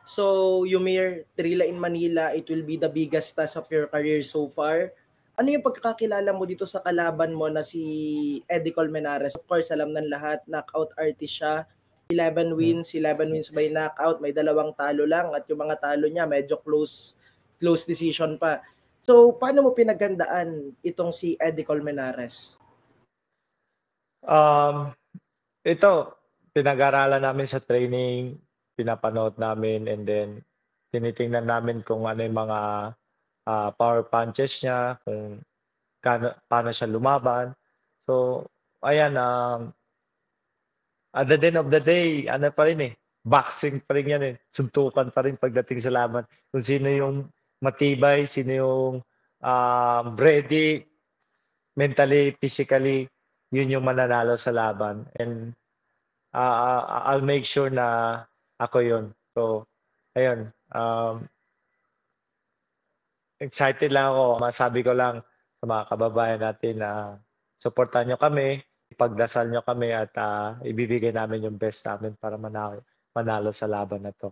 So, Yumir, Trilla in Manila, it will be the biggest task of your career so far. Ano yung pagkakakilala mo dito sa kalaban mo na si Eddie Colmenares? Of course, alam ng lahat, knockout artist siya. 11 wins by knockout, may dalawang talo lang at yung mga talo niya medyo close decision pa. So, paano mo pinaghandaan itong si Eddie Colmenares? Um, ito, pinag-aralan namin sa training, pinapanood namin, and then tinitingnan namin kung ano yung mga power punches niya, kung paano siya lumaban. So, ayan, at the end of the day, ano pa rin eh, boxing pa rin yan eh. Suntukan pa rin pagdating sa laban. Kung sino yung matibay, sino yung ready, mentally, physically, yun yung mananalo sa laban. And I'll make sure na ako yun. So, ayun. Excited lang ako. Masabi ko lang sa mga kababayan natin na suportahan nyo kami, ipagdasal nyo kami at ibibigay namin yung best namin para manalo sa laban na to.